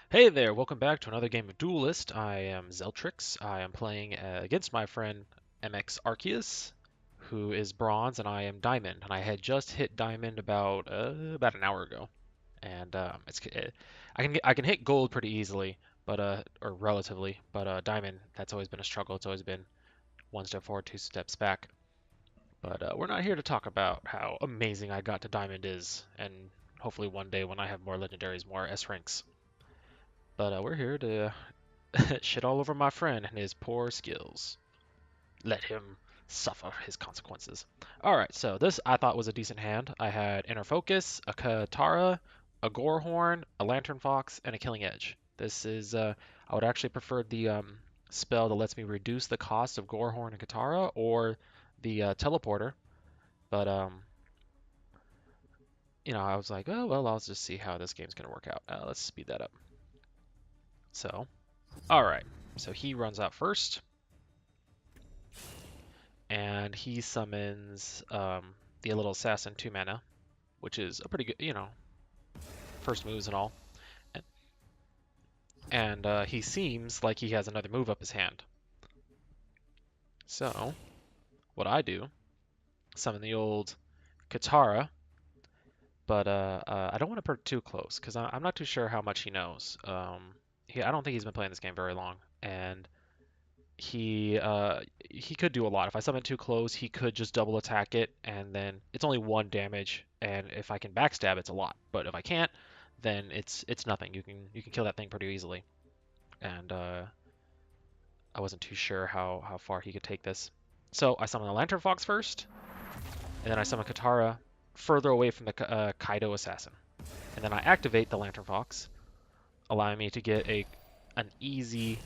Hey there, welcome back to another game of Duelyst. I am Zeltrix. I am playing against my friend MX Arceus, who is bronze, and I am diamond. And I had just hit diamond about an hour ago, and I can hit gold pretty easily, but or relatively, but diamond that's always been a struggle. It's always been one step forward, two steps back. But we're not here to talk about how amazing I got to diamond is, and hopefully one day when I have more legendaries, more S ranks. But we're here to shit all over my friend and his poor skills. Let him suffer his consequences. Alright, so this I thought was a decent hand. I had Inner Focus, a Katara, a Gorehorn, a Lantern Fox, and a Killing Edge. I would actually prefer the spell that lets me reduce the cost of Gorehorn and Katara, or the Teleporter. But, I was like, oh, well, I'll just see how this game's going to work out. Let's speed that up. So, alright. So he runs out first. And he summons the little assassin 2 mana, which is a pretty good, first moves and all. And he seems like he has another move up his hand. So what I do, summon the old Katara, but I don't want to put it too close because I'm not too sure how much he knows. I don't think he's been playing this game very long, and he could do a lot. If I summon too close, he could just double attack it, and then it's only one damage. And if I can backstab, it's a lot. But if I can't, then it's nothing. You can kill that thing pretty easily. And I wasn't too sure how far he could take this. So I summon the Lantern Fox first, and then I summon Katara further away from the Kaido assassin. And then I activate the Lantern Fox, allowing me to get an easy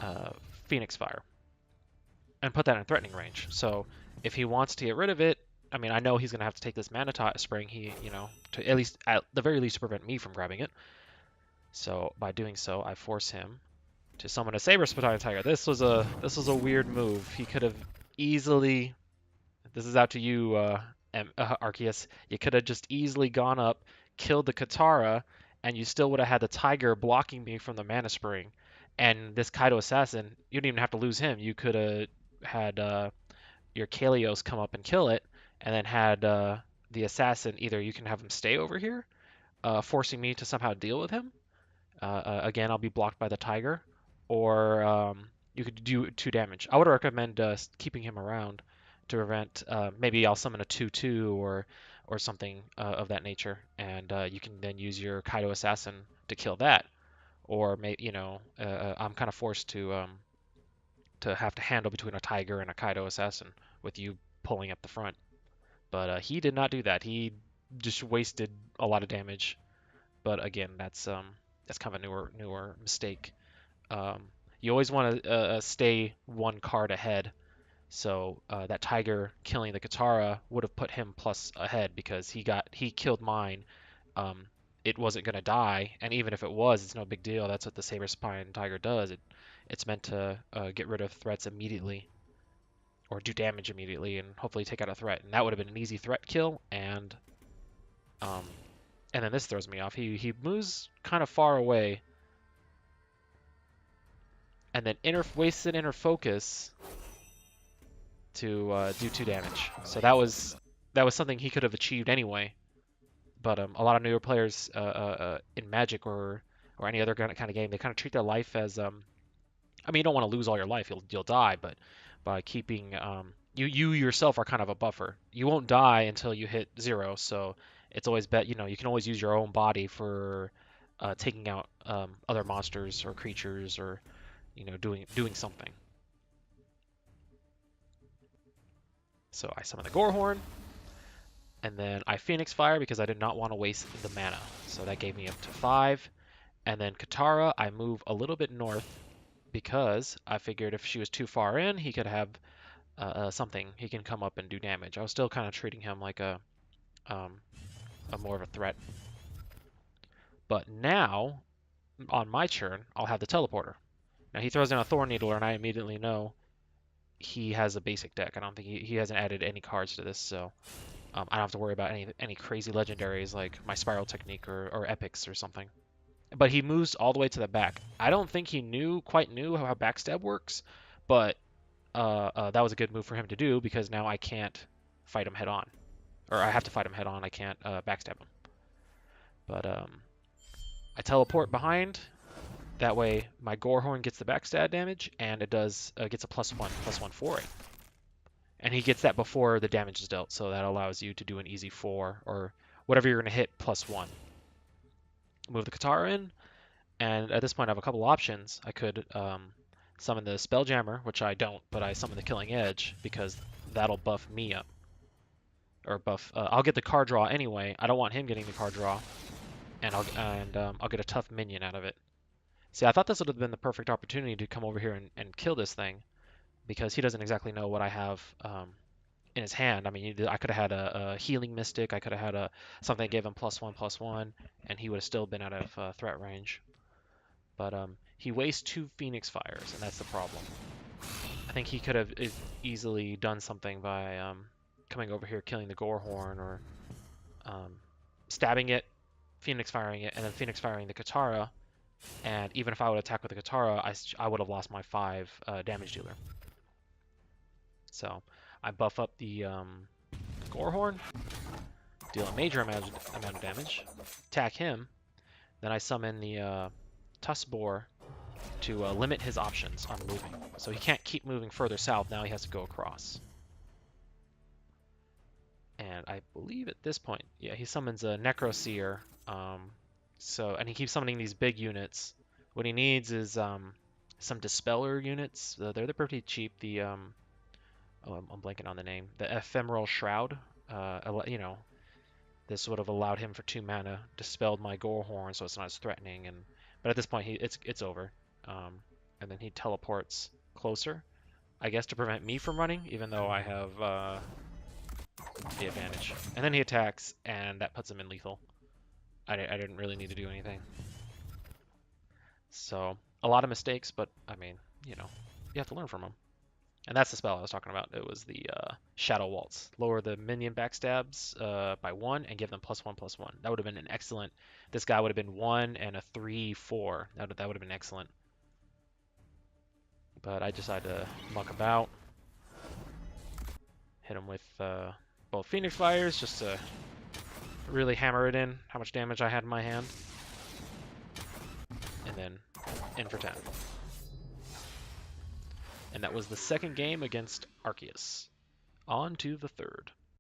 uh, Phoenix Fire, and put that in threatening range. So if he wants to get rid of it, I mean, I know he's going to have to take this mana spring. To at the very least, to prevent me from grabbing it. So by doing so, I force him to summon a Saber Spitine Tiger. This was a weird move. He could have easily. This is out to you, Arceus. You could have just easily gone up, killed the Katara, and you still would have had the Tiger blocking me from the mana spring. And this Kaido assassin, you didn't even have to lose him. You could have had your Kalios come up and kill it, and then had the assassin, either you can have him stay over here, forcing me to somehow deal with him. Again, I'll be blocked by the tiger, or you could do 2 damage. I would recommend keeping him around to prevent. Maybe I'll summon a 2/2 or something of that nature, and you can then use your Kaido assassin to kill that. Or I'm kind of forced to have to handle between a tiger and a Kaido assassin with you pulling up the front. But he did not do that. He just wasted a lot of damage. But again, that's kind of a newer mistake. You always want to stay one card ahead. So that tiger killing the Katara would have put him plus ahead because he killed mine. Um, it wasn't gonna die, and even if it was, it's no big deal. That's what the Saber Spine Tiger does. It's meant to get rid of threats immediately, or do damage immediately, and hopefully take out a threat. And that would have been an easy threat kill. Um, and then this throws me off. He moves kind of far away, and then wasted inner focus to do 2 damage. So that was something he could have achieved anyway. But a lot of newer players in Magic or any other kind of game, they kind of treat their life as I mean, you don't want to lose all your life; you'll die. But by keeping you yourself are kind of a buffer. You won't die until you hit 0. So it's always bet you can always use your own body for taking out other monsters or creatures, or doing something. So I summon the Gorehorn, and then I Phoenix Fire because I did not want to waste the mana. So that gave me up to 5. And then Katara, I move a little bit north because I figured if she was too far in, he could have something. He can come up and do damage. I was still kind of treating him like um, a more of a threat. But now, on my turn, I'll have the teleporter. Now he throws in a Thorn Needler, and I immediately know he has a basic deck. I don't think he hasn't added any cards to this, so I don't have to worry about any crazy legendaries like my Spiral Technique or Epics or something. but he moves all the way to the back. I don't think he quite knew how backstab works, but that was a good move for him to do because now I can't fight him head on, or I have to fight him head on. I can't backstab him. But I teleport behind. That way my Gorehorn gets the backstab damage, and it does gets a +1/+1 for it. And he gets that before the damage is dealt, so that allows you to do an easy 4 or whatever you're going to hit +1. Move the Katara in, and at this point I have a couple options. I could summon the Spelljammer, which I don't, but I summon the Killing Edge because that'll buff me up. Or buff, I'll get the card draw anyway. I don't want him getting the card draw, and I'll get a tough minion out of it. See, I thought this would have been the perfect opportunity to come over here and kill this thing, because he doesn't exactly know what I have in his hand. I mean, I could have had a healing mystic. I could have had something that gave him +1/+1, and he would have still been out of threat range. But he wastes 2 Phoenix Fires, and that's the problem. I think he could have easily done something by coming over here, killing the Gorehorn, or stabbing it, Phoenix Firing it, and then Phoenix Firing the Katara. And even if I would attack with the Katara, I would have lost my 5 damage dealer. So I buff up the Gorehorn, deal a major amount of damage, attack him, then I summon the Tuskboar to limit his options on moving. So he can't keep moving further south, now he has to go across. And I believe at this point, yeah, he summons a Necroseer, and he keeps summoning these big units. What he needs is some Dispeller units. They're pretty cheap. I'm blanking on the name. The Ephemeral Shroud. This would have allowed him for 2 mana, dispelled my Gorehorn, so it's not as threatening. But at this point, it's over. And then he teleports closer, I guess, to prevent me from running, even though I have the advantage. And then he attacks, and that puts him in lethal. I didn't really need to do anything. So a lot of mistakes, but I mean, you have to learn from them. And that's the spell I was talking about. It was the Shadow Waltz. Lower the minion backstabs by 1 and give them +1/+1. That would have been an excellent. This guy would have been 1 and a 3/4. That would have been excellent. But I decided to muck about. Hit him with both Phoenix Fires just to really hammer it in how much damage I had in my hand. And then in for 10. And that was the second game against Arceus. On to the third.